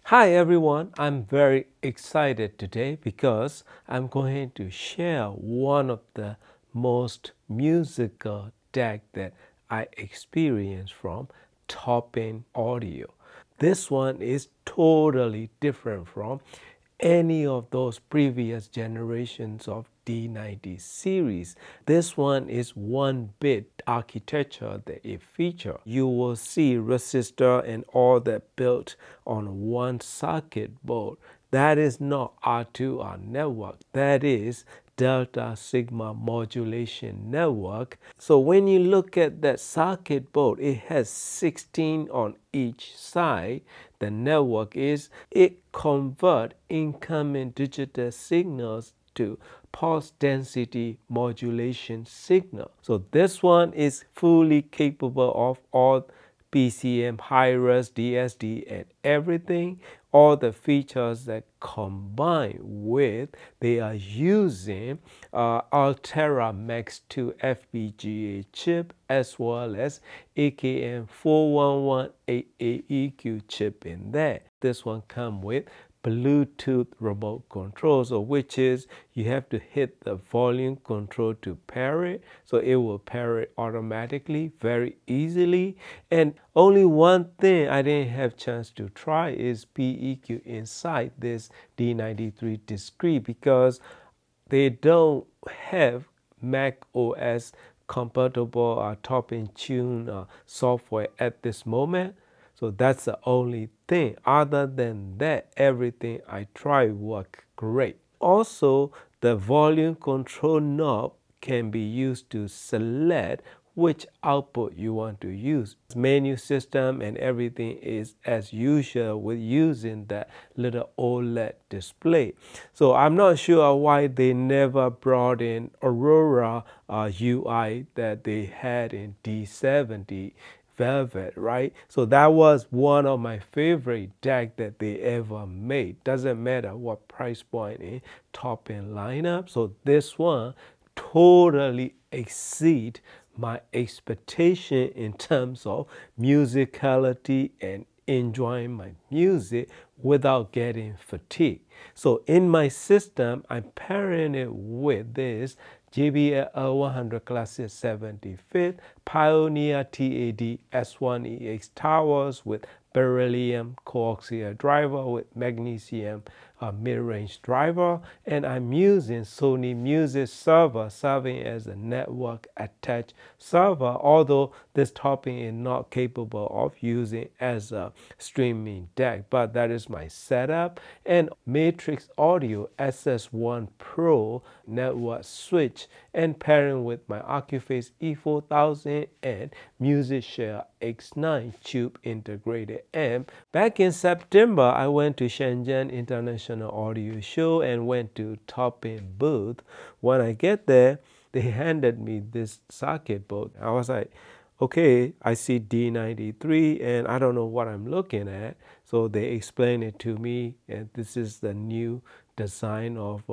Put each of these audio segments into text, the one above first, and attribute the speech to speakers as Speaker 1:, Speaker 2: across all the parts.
Speaker 1: Hi everyone, I'm very excited today because I'm going to share one of the most musical deck that I experienced from Topping Audio. This one is totally different from any of those previous generations of D90 series. This one is 1-bit architecture that it features. You will see resistor and all that built on one circuit board. That is not R2R network. That is Delta Sigma modulation network. So when you look at that circuit board, it has 16 on each side. The network is, it converts incoming digital signals to pulse density modulation signal. So this one is fully capable of all PCM, high-res, DSD, and everything, all the features that combine with, they are using Altera Max 2 FPGA chip as well as AKM 4118 EQ chip in there. This one comes with Bluetooth remote control, so which is you have to hit the volume control to pair it, so it will pair it automatically very easily. And only one thing I didn't have chance to try is PEQ inside this D93 discrete because they don't have Mac OS compatible Topping Tune software at this moment. So that's the only thing. Other than that, everything I tried worked great. Also, the volume control knob can be used to select which output you want to use. Menu system and everything is as usual with using that little OLED display. So I'm not sure why they never brought in Aurora UI that they had in D70 Velvet, right? So that was one of my favorite deck that they ever made. Doesn't matter what price point in top end lineup. So this one totally exceed my expectation in terms of musicality and enjoying my music without getting fatigued. So in my system, I'm pairing it with this JBL L100 Classic 75th Pioneer TAD S1EX towers with beryllium coaxial driver with magnesium mid-range driver, and I'm using Sony Music Server serving as a network attached server, although this topping is not capable of using as a streaming deck, but that is my setup. And Matrix Audio SS1 Pro network switch and pairing with my Acuface E4000 and MusicShare X9 tube integrated amp. Back in September, I went to Shenzhen International Audio Show and went to Topping booth. When I get there, they handed me this circuit board. I was like, okay, I see D93 and I don't know what I'm looking at. So they explained it to me, and this is the new design of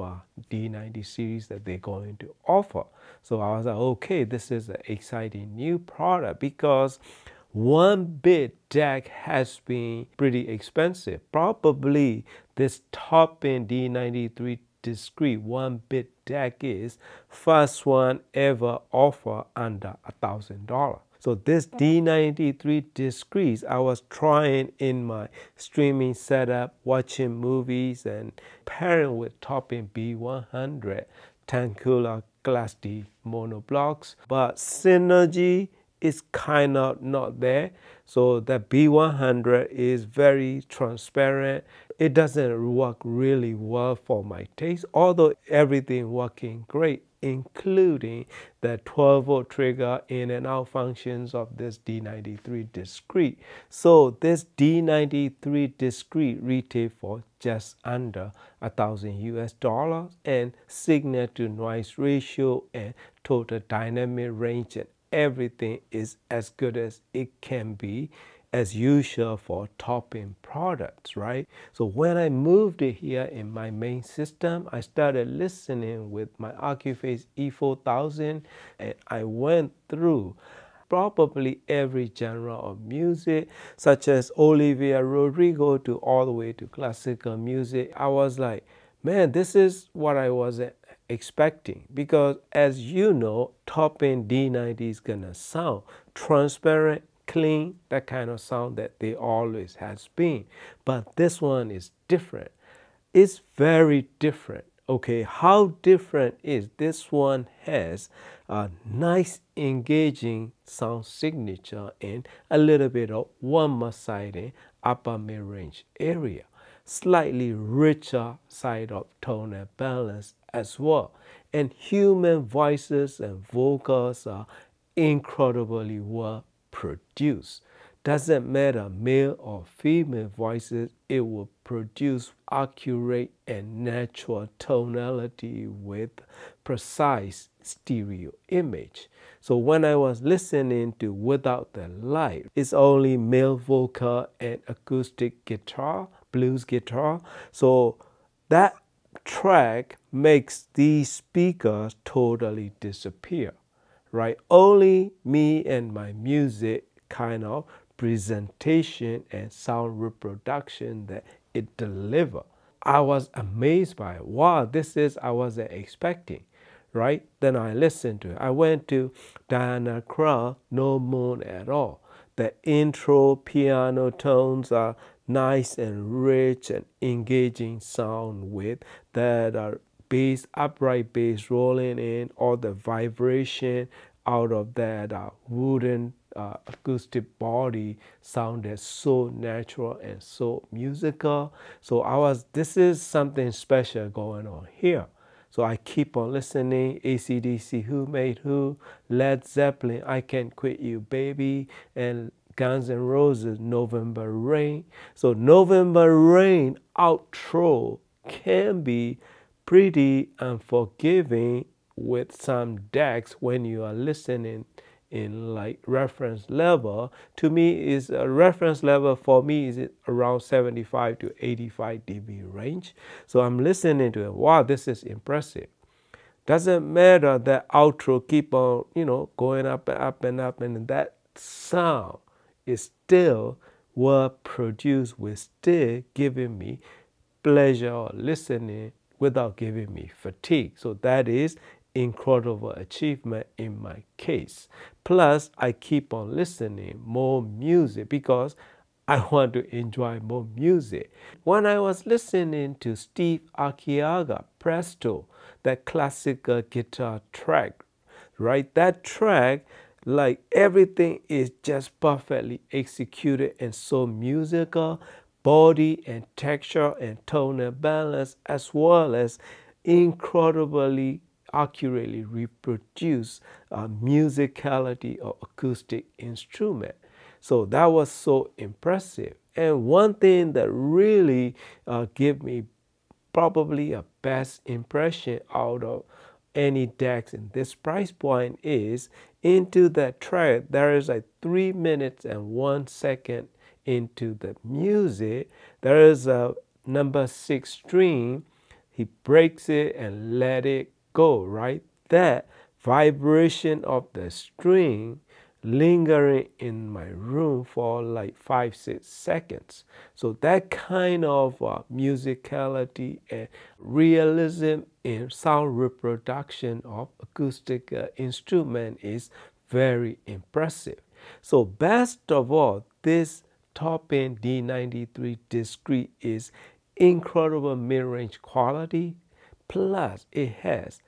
Speaker 1: D90 series that they're going to offer. So I was like, okay, this is an exciting new product because 1-bit deck has been pretty expensive. Probably this top-end D93 discrete 1-bit deck is first one ever offer under $1,000. So this D93 discrete I was trying in my streaming setup, watching movies and pairing with Topping B100 Tankola Class D monoblocks, but synergy is kind of not there. So the B100 is very transparent. It doesn't work really well for my taste, although everything working great, including the 12-volt trigger in and out functions of this D93 discrete. So this D93 discrete retail for just under $1,000 and signal to noise ratio and total dynamic range and everything is as good as it can be, as usual for Topping products, right? So when I moved it here in my main system, I started listening with my Acuface E4000 and I went through probably every genre of music, such as Olivia Rodrigo to all the way to classical music. I was like, man, this is what I was expecting, because as you know, top-end D90 is gonna sound transparent, clean, that kind of sound that they always has been. But this one is different. It's very different. Okay, how different is this one? Has a nice engaging sound signature and a little bit of warmer side in upper mid-range area, slightly richer side of tone and balance as well, and human voices and vocals are incredibly well produced. Doesn't matter male or female voices, it will produce accurate and natural tonality with precise stereo image. So when I was listening to Without the Light, it's only male vocal and acoustic guitar, blues guitar. So that track makes these speakers totally disappear, right? Only me and my music kind of presentation and sound reproduction that it delivered. I was amazed by it. Wow, this is, I wasn't expecting, right? Then I listened to it. I went to Diana Krall, No Moon at All. The intro piano tones are nice and rich and engaging sound with that bass, upright bass rolling in, all the vibration out of that wooden acoustic body sounded so natural and so musical. So this is something special going on here. So I keep on listening. AC/DC, Who Made Who, Led Zeppelin, I Can't Quit You Baby, and Guns N' Roses, November Rain. So November Rain outro can be pretty unforgiving with some decks when you are listening in like reference level. To me, is a reference level for me is around 75 to 85 dB range. So I'm listening to it. Wow, this is impressive. Doesn't matter that outro keep on, going up and up and up, and that sound is still well produced, with still giving me pleasure listening without giving me fatigue. So that is incredible achievement in my case. Plus, I keep on listening more music because I want to enjoy more music. When I was listening to Steve Aoki, Presto, that classical guitar track, right? That track, like everything is just perfectly executed and so musical, body and texture and tone and balance, as well as incredibly accurately reproduce musicality of acoustic instrument. So that was so impressive. And one thing that really gave me probably a best impression out of any decks in this price point is into that track there is like 3 minutes and 1 second into the music. There is a number 6 string. He breaks it and let it go, right? That vibration of the string lingering in my room for like 5-6 seconds. So that kind of musicality and realism in sound reproduction of acoustic instrument is very impressive. So best of all, this top-end D93 discrete is incredible mid-range quality, plus it has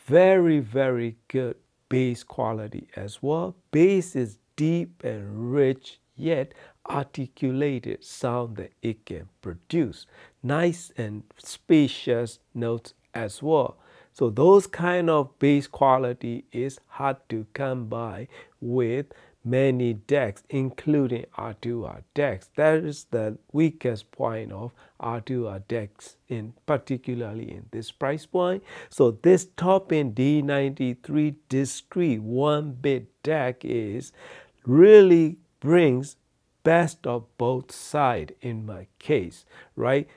Speaker 1: very, very good bass quality as well. Bass is deep and rich, yet articulated sound that it can produce. Nice and spacious notes as well. So those kind of bass quality is hard to come by with many decks, including R2R decks. That is the weakest point of R2R decks, particularly in this price point. So this top-end D93 discrete 1-bit deck really brings best of both sides in my case, right?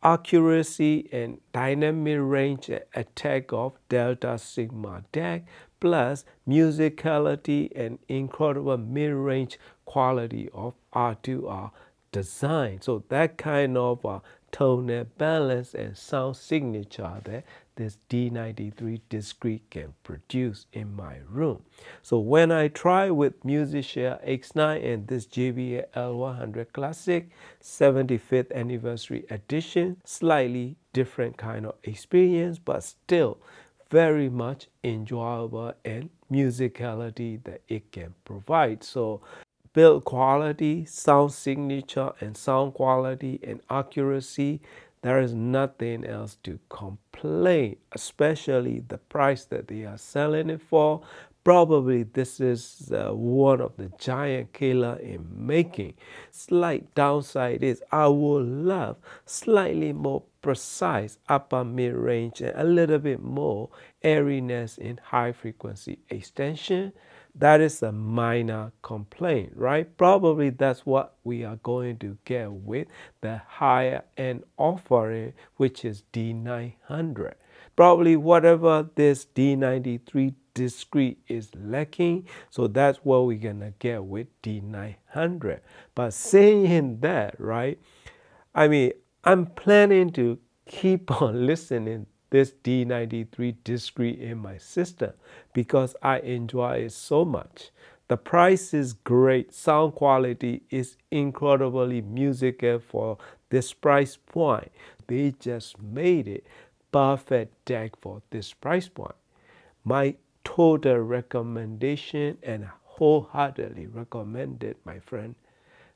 Speaker 1: accuracy and dynamic range attack of Delta Sigma DAC, plus musicality and incredible mid-range quality of R2R design. So that kind of tonal balance and sound signature that this D93 Discreet can produce in my room. So when I try with MusicShare X9 and this JBL L100 Classic 75th Anniversary Edition, slightly different kind of experience, but still very much enjoyable and musicality that it can provide. So build quality, sound signature, and sound quality and accuracy, there is nothing else to complain, especially the price that they are selling it for. Probably this is one of the giant killer in making. Slight downside is I would love slightly more precise upper mid-range and a little bit more airiness in high frequency extension. That is a minor complaint, right? Probably that's what we are going to get with the higher end offering, which is D900. Probably whatever this D93 Discreet is lacking, so that's what we're gonna get with D900. But saying that, right, I mean, I'm planning to keep on listening this D93 Discreet in my system because I enjoy it so much. The price is great, sound quality is incredibly musical for this price point. They just made it perfect deck for this price point. My total recommendation, and wholeheartedly recommended, my friend.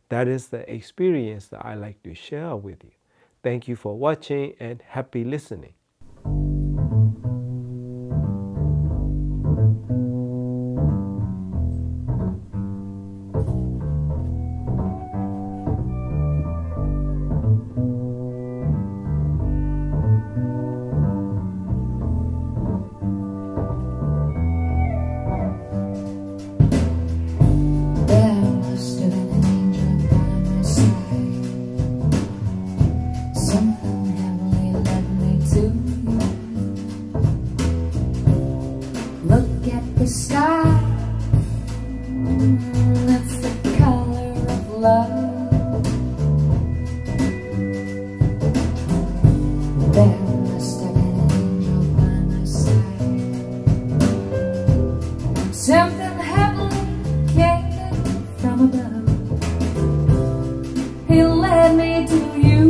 Speaker 1: That is the experience that I like to share with you. Thank you for watching and happy listening.
Speaker 2: The sky, that's the color of love. There must have been an angel by my side. Something heavenly came from above. He led me to you.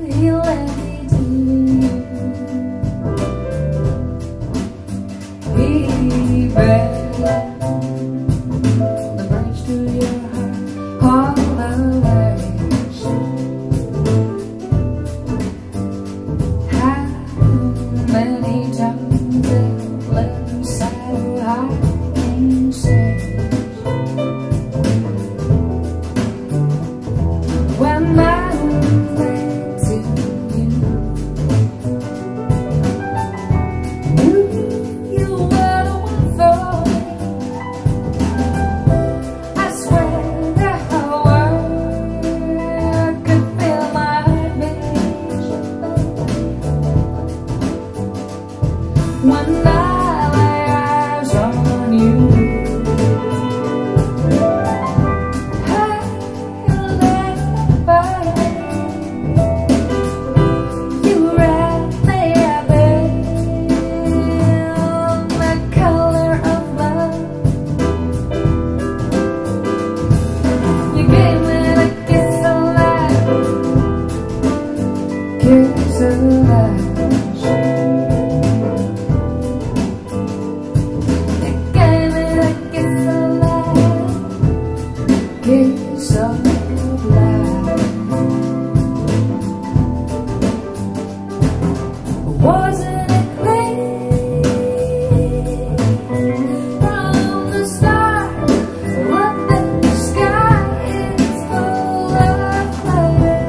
Speaker 2: He led me to you. He bred the bridge to your heart, all the how many times I've left inside of I can't say. When I'm glad to when I lay eyes on you, I let by you wrap me up in the color of love. You gave me the kiss of life, kiss of life. Kiss of life. Wasn't it clear from the start? Look at the sky, it's full of fire.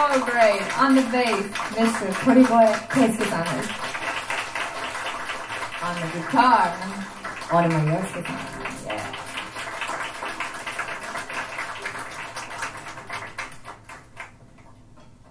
Speaker 2: Oh, great. On the bass, Mr. Prettyboy Keisuke-san. On the guitar, Orima Yosuke-san. Yeah.